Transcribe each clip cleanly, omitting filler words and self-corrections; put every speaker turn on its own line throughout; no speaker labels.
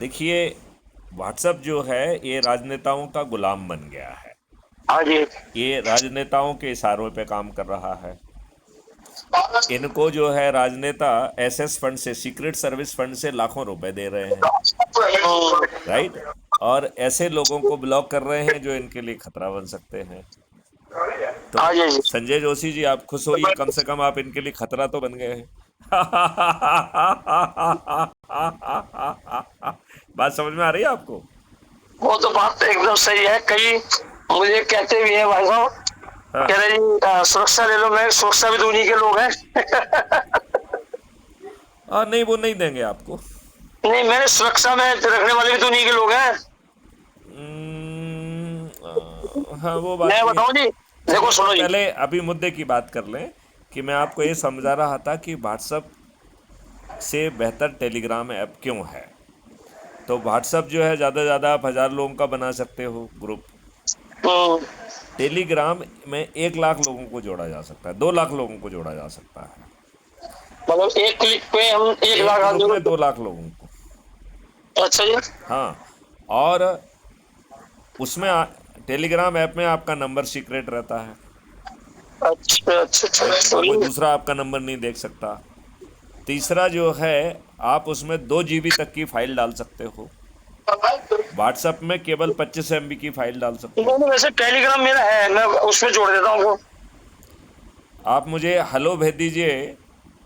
देखिए, व्हाट्सएप जो है ये राजनेताओं का गुलाम बन गया है।
हाँ जी।
ये राजनेताओं के इशारों पे काम कर रहा है। इनको जो है राजनेता एसएस फंड से, सीक्रेट सर्विस फंड से लाखों रुपए दे रहे हैं, राइट। और ऐसे लोगों को ब्लॉक कर रहे हैं जो इनके लिए खतरा बन सकते हैं। तो
हाँ जी।
संजय जोशी जी, आप खुश होइए, कम से कम आप इनके लिए खतरा तो बन गए हैं। बात समझ में आ रही है आपको?
वो तो बात एकदम सही है। कई मुझे कहते भी है भाई साहब,
हाँ।
कह रहे जी सुरक्षा ले लो। मैं सुरक्षा भी तो उन्हीं के लोग हैं।
नहीं, वो नहीं देंगे आपको।
नहीं, मैंने सुरक्षा में रखने वाले भी तो उन्हीं के लोग हैं।
हाँ, वो बात
मैं
भी है।
बताऊं जी, देखो
चलिए, तो
सुनो जी।
पहले अभी मुद्दे की बात कर लें कि मैं आपको ये समझा रहा था कि व्हाट्सएप से बेहतर टेलीग्राम ऐप क्यों है। तो व्हाट्सएप जो है, ज़्यादा से ज़्यादा आप 1,000 लोगों का बना सकते हो ग्रुप।
हम्म,
टेलीग्राम में 1 लाख लोगों को जोड़ा जा सकता है, 2 लाख लोगों को जोड़ा जा सकता है।
मतलब एक क्लिक पे हम 1 लाख
एक ग्रुप
आदमी
में
को।
2 लाख लोगों को।
अच्छा जी।
हाँ। और उसमें टेलीग्राम ऐप में आपका नंबर सीक्रेट रहता है,
अच्छा अच्छा अच्छा,
राइट, मतलब कोई
सही।
दूसरा आपका नंबर नहीं देख सकता। तीसरा जो है, आप उसमें 2 GB तक की फाइल डाल सकते हो। व्हाट्सएप में केवल 25 MB की फाइल डाल सकते हो।
मैंने वैसे टेलीग्राम मेरा है, मैं उसमें जोड़ देता हूँ।
आप मुझे हेलो भेज दीजिए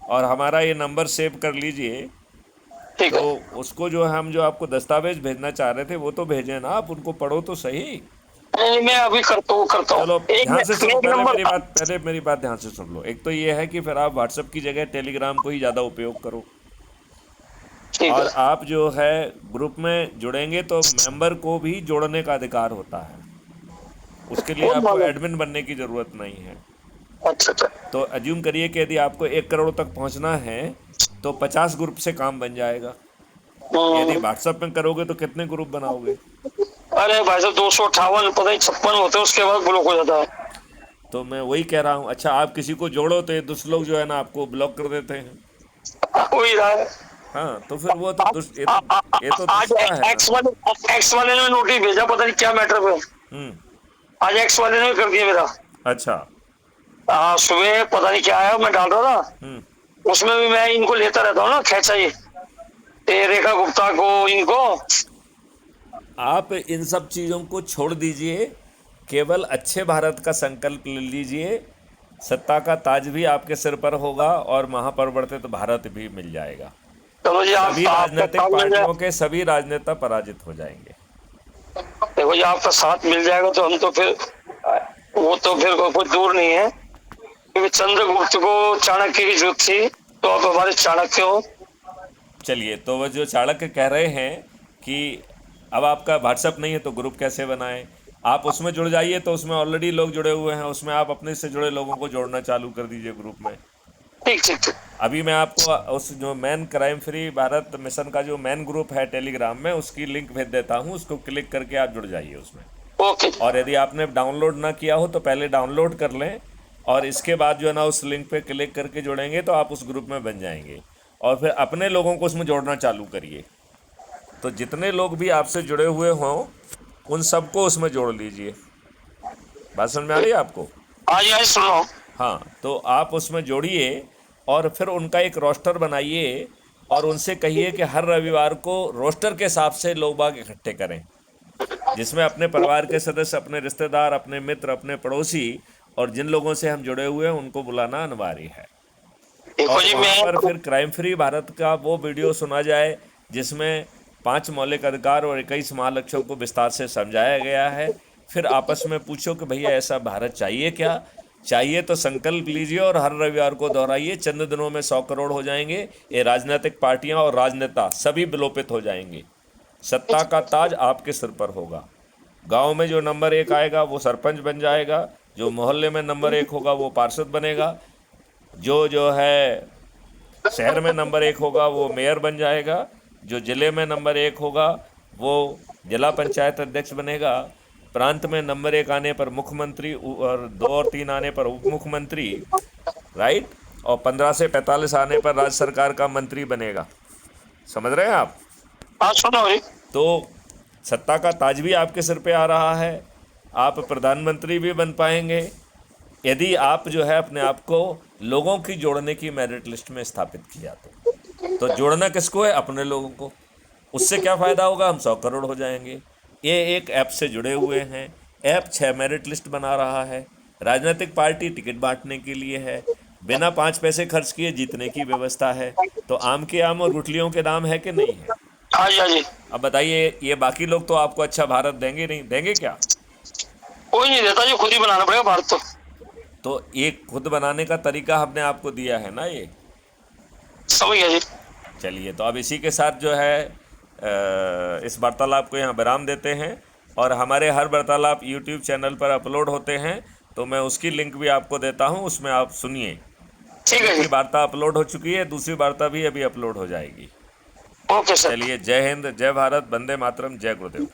और हमारा ये नंबर सेव कर लीजिए।
ठीक
तो
है।
उसको जो हम जो आपको दस्तावेज भेजना चाह रहे थे वो तो भेजें ना, आप उनको पढ़ो तो सही।
नहीं, मैं अभी करता हूँ
चलो, ध्यान से सुनो,
एक नंबर।
पहले मेरी बात ध्यान से सुन लो। एक तो ये है कि फिर आप व्हाट्सएप की जगह टेलीग्राम को ही ज़्यादा उपयोग करो।
ठीक
और
है।
आप जो है ग्रुप में जुड़ेंगे तो मेंबर को भी जोड़ने का अधिकार होता है। उसके लिए
बहुत
आपको
मालूम।
एडमिन बनने की ज़रूरत नहीं है।
अच्छा अच्छा।
तो अज्यूम करिए कि यदि आपको 1 करोड़ तक पहुंचना है तो 50 ग्रुप से काम बन जाएगा। यदि
हम्म,
व्हाट्सएप में करोगे तो कितने ग्रुप बनाओगे?
अरे भाई साहब 258 पता नहीं 56 होते हैं, उसके बाद ब्लॉक हो जाता है।
तो मैं वही कह रहा हूँ। अच्छा, आप किसी को जोड़ो तो ये दूसरे लोग जो है ना आपको ब्लॉक कर देते हैं।
हो ही रहा है।
हाँ, तो फिर वो तो ये तो
आज
दुष्टा है ना।
एक्स वाले ने नोटिस भेजा, पता नहीं क्या मैटर पे।
हम्म।
आज एक्स वाले ने भी कर दिया मेरा।
अच्छा।
सुबह पता नहीं क्या आया, मैं डाल रहा था।
हम्म।
उसमें भी मैं इनको लेता रहता हूँ ना, खेचा ये रेखा गुप्ता को, इनको।
आप इन सब चीज़ों को छोड़ दीजिए, केवल अच्छे भारत का संकल्प ले लीजिए। सत्ता का ताज भी आपके सिर पर होगा और महापरिवर्तित भारत भी मिल जाएगा।
चलो जी,
सभी
आपका
राजनीतिक
साथ मिल जाए।
पार्टियों के सभी राजनेता पराजित हो जाएंगे।
देखो जी, आपका साथ मिल जाएगा तो हम तो फिर, वो तो फिर कुछ दूर नहीं है। क्योंकि चंद्रगुप्त को चाणक्य की जरूरत थी, तो आप हमारे चाणक्य हो।
चलिए, तो वो जो चाणक्य कह रहे हैं कि अब आपका व्हाट्सअप नहीं है तो ग्रुप कैसे बनाएं। आप उसमें जुड़ जाइए, तो उसमें ऑलरेडी लोग जुड़े हुए हैं, उसमें आप अपने से जुड़े लोगों को जोड़ना चालू कर दीजिए ग्रुप में।
ठीक ठीक ठीक।
अभी मैं आपको उस जो man crime free Bharat mission का जो मैन ग्रुप है टेलीग्राम में, उसकी लिंक भेज देता हूँ, उसको क्लिक करके आप जुड़ जाइए उसमें।
ओके।
और यदि आपने डाउनलोड ना किया हो तो पहले डाउनलोड कर लें, और इसके बाद जो है ना उस लिंक पे क्लिक करके जुड़ेंगे तो आप उस ग्रुप में बन जाएंगे। और फिर अपने लोगों को उसमें जोड़ना चालू करिए। तो जितने लोग भी आपसे जुड़े हुए हों उन सबको उसमें जोड़ लीजिए। बात समझ में आ रही है आपको?
आज आज सुनो।
हाँ, तो आप उसमें जोड़िए और फिर उनका एक रोस्टर बनाइए और उनसे कहिए कि हर रविवार को रोस्टर के हिसाब से लोग बाग इकट्ठे करें, जिसमें अपने परिवार के सदस्य, अपने रिश्तेदार, अपने मित्र, अपने पड़ोसी और जिन लोगों से हम जुड़े हुए हैं उनको बुलाना अनिवार्य है।
देखो
और
जी,
वहाँ पर फिर क्राइम फ्री भारत का वो वीडियो सुना जाए जिसमें 5 मौलिक अधिकार और 21 महालक्ष्यों को विस्तार से समझाया गया है। फिर आपस में पूछो कि भैया ऐसा भारत चाहिए क्या? चाहिए तो संकल्प लीजिए और हर रविवार को दोहराइए। चंद दिनों में 100 करोड़ हो जाएंगे। ये राजनीतिक पार्टियां और राजनेता सभी विलोपित हो जाएंगे। सत्ता का ताज आपके सिर पर होगा। गांव में जो नंबर 1 आएगा वो सरपंच बन जाएगा, जो मोहल्ले में नंबर 1 होगा वो पार्षद बनेगा, जो है शहर में नंबर 1 होगा वो मेयर बन जाएगा, जो जिले में नंबर 1 होगा वो जिला पंचायत अध्यक्ष बनेगा, प्रांत में नंबर 1 आने पर मुख्यमंत्री, और 2 और 3 आने पर उप मुख्यमंत्री, राइट, और 15 से 45 आने पर राज्य सरकार का मंत्री बनेगा। समझ रहे हैं आप?
हाँ सुनो भाई।
तो सत्ता का ताज भी आपके सिर पे आ रहा है, आप प्रधानमंत्री भी बन पाएंगे यदि आप जो है अपने आप को लोगों की जोड़ने की मेरिट लिस्ट में स्थापित किया। तो जोड़ना किसको है? अपने लोगों को। उससे क्या फ़ायदा होगा? हम 100 करोड़ हो जाएंगे। ये एक ऐप से जुड़े हुए हैं, ऐप 6 मेरिट लिस्ट बना रहा है, राजनीतिक पार्टी टिकट बांटने के लिए है, बिना 5 पैसे खर्च किए जीतने की व्यवस्था है। तो आम के आम और गुठलियों के दाम है कि नहीं है?
हाँ जी, हाँ जी।
अब बताइए, ये बाकी लोग तो आपको अच्छा भारत देंगे नहीं, देंगे क्या?
कोई नहीं देता, जो खुद ही बनाना पड़ेगा भारत तो।
तो ये खुद बनाने का तरीका हमने आपको दिया है ना ये।
समझ गया जी।
चलिए, तो अब इसी के साथ जो है इस वार्तालाप को यहाँ विराम देते हैं, और हमारे हर वार्तालाप यूट्यूब चैनल पर अपलोड होते हैं, तो मैं उसकी लिंक भी आपको देता हूँ, उसमें आप सुनिए।
ठीक है
एक ही
जी।
वार्ता अपलोड हो चुकी है, दूसरी वार्ता भी अभी अपलोड हो जाएगी।
Okay sir.
चलिए, जय हिंद, जय भारत, वंदे मातरम, जय गुरुदेव।